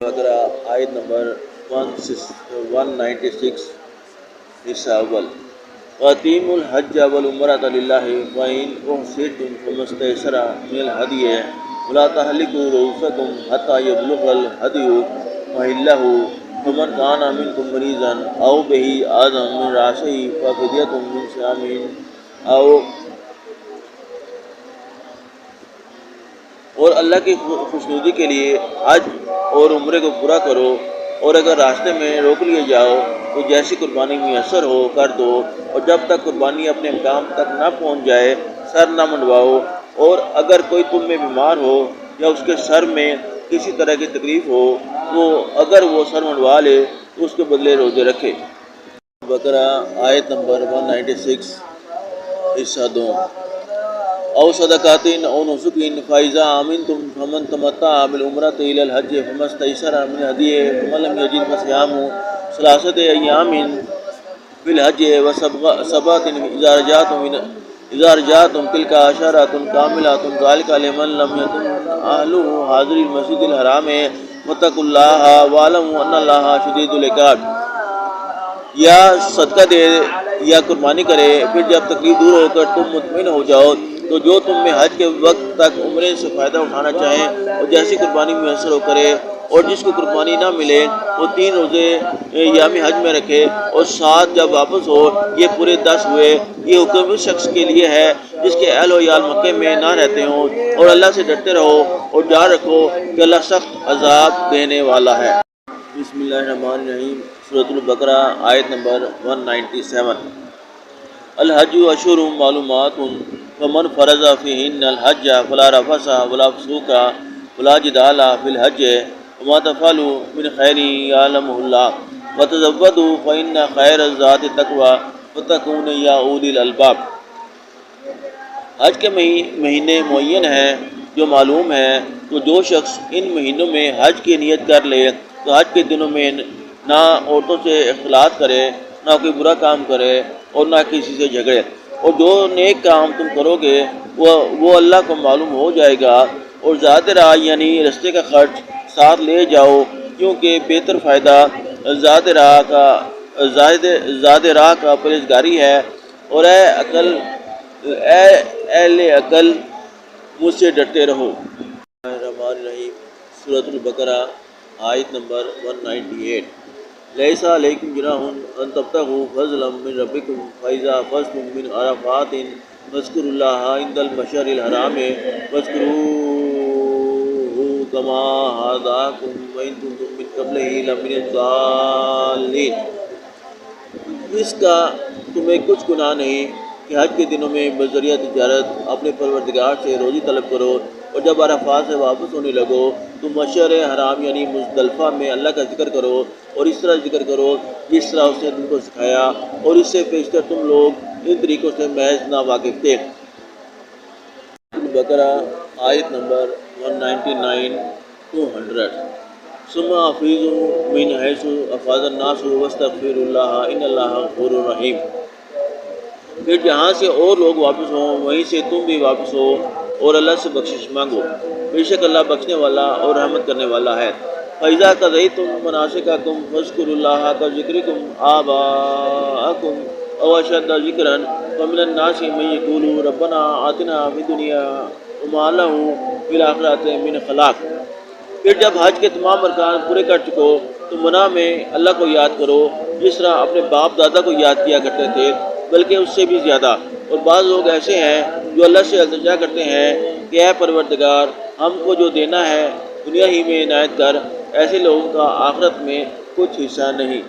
بقرہ آیت نمبر 196 حصہ اول وَأَتِیمُوا الْحَجَّ وَالْعُمْرَةَ لِلَّهِ وَإِنْ أُحْصِرْتُمْ فَمَا اسْتَيْسَرَ مِنَ الْهَدْيِ وَلَا تَحْلِقُوا رُءُوسَكُمْ حَتَّى يَبْلُغَ الْهَدْيُ مَحِلَّهُ فَمَنْ كَانَ مِنْكُمْ مَرِيضًا أَوْ بِهِ أَذًى مِنْ رَأْسِهِ فَفِدْيَةٌ مِنْ صِيَامٍ أَوْ اور اللہ کی خوشنودی کے لیے حج اور عمرے کو پورا کرو، اور اگر راستے میں روک لیے جاؤ تو جیسی قربانی میسر ہو کر دو، اور جب تک قربانی اپنے مقام تک نہ پہنچ جائے سر نہ منڈواؤ، اور اگر کوئی تم میں بیمار ہو یا اس کے سر میں کسی طرح کی تکلیف ہو تو اگر وہ سر منڈوا لے تو اس کے بدلے روزے رکھے۔ بقرہ آیت نمبر 196 حصہ دوم او صدقات او نسک فاذا امنتم فمن تمتع بالعمرة الى الحج فما استيسر من الهدي فمن لم يجد فصيام ثلاثة ايام في الحج وسبعة اذا رجعتم تلك عشرة كاملة ذلك لمن لم يكن اهله حاضر المسجد الحرام واتقوا الله واعلموا ان الله شديد العقاب۔ یا صدقہ دے یا قربانی کرے، پھر جب تکلیف دور ہو کر تم مطمئن ہو جاؤ تو جو تم میں حج کے وقت تک عمرے سے فائدہ اٹھانا چاہیں اور جیسی قربانی میسر ہو کرے، اور جس کو قربانی نہ ملے وہ 3 روزے ایام حج میں رکھے اور 7 جب واپس ہو، یہ پورے 10 ہوئے۔ یہ حکم اس شخص کے لیے ہے جس کے اہل و عیال مکے میں نہ رہتے ہوں، اور اللہ سے ڈرتے رہو اور جان رکھو کہ اللہ سخت عذاب دینے والا ہے۔ بسم اللہ الرحمن الرحیم۔ سورۃ البقرہ آیت نمبر 197 الحج اشہر معلومات فمن فرض فیہن الحج فلا رفث ولا فسوق ولا جدال فی الحج وما تفعلوا من خیر یعلمہ اللہ وتزودوا فإن خیر الزاد التقوی واتقون یا اولی الالباب۔ حج کے مہینے معین ہیں جو معلوم ہیں، تو جو شخص ان مہینوں میں حج کی نیت کر لے تو حج کے دنوں میں نہ عورتوں سے اختلاط کرے، نہ کوئی برا کام کرے اور نہ کسی سے جھگڑے، اور جو نیک کام تم کرو گے وہ اللہ کو معلوم ہو جائے گا، اور زاد راہ یعنی رستے کا خرچ ساتھ لے جاؤ، کیونکہ بہتر فائدہ زاد راہ کا پرہیزگاری ہے۔ اور اے اہل عقل مجھ سے ڈرتے رہو۔ الرحمن الرحیم۔ سورۃ البقرہ آیت نمبر 198 لیس علیکم جناح ان تبتغوا فضلا من ربکم فاذا افضتم من عرفات فاذکروا اللہ عند المشعر الحرام واذکروہ کما ہداکم وان کنتم من قبلہ لمن الضالین۔ اس کا تمہیں کچھ گناہ نہیں کہ حج کے دنوں میں بذریعہ تجارت اپنے پروردگار سے روزی طلب کرو، اور جب عرفات سے واپس ہونے لگو تو مشعر حرام یعنی مزدلفہ میں اللہ کا ذکر کرو، اور اس طرح ذکر کرو جس طرح اس نے تم کو سکھایا، اور اس سے پیشتر تم لوگ ان طریقوں سے محض ناواقف تھے۔ بقرہ آیت نمبر 199-200 ثم افیضوا من حیث افاض الناس واستغفروا اللہ ان اللہ غفور رحیم۔ پھر جہاں سے اور لوگ واپس ہوں وہیں سے تم بھی واپس ہو اور اللہ سے بخشش مانگو، بے شک اللہ بخشنے والا اور رحمت کرنے والا ہے۔ فَإِذَا قَضَيْتُم مَنَاسِكَكُمْ فاذكروا اللہ كذکرکم آباءکم او اشد ذکرا فمن الناس من یقول ربنا آتنا فی الدنیا وما لہ فی الآخرۃ من خلاق۔ پھر جب حج کے تمام ارکان پورے کر چکو تو منع میں اللہ کو یاد کرو جس طرح اپنے باپ دادا کو یاد کیا کرتے تھے، بلکہ اس سے بھی زیادہ۔ اور بعض لوگ ایسے ہیں جو اللہ سے التجا کرتے ہیں کہ اے پروردگار ہم کو جو دینا ہے دنیا ہی میں عنایت کر، ایسے لوگوں کا آخرت میں کچھ حصہ نہیں۔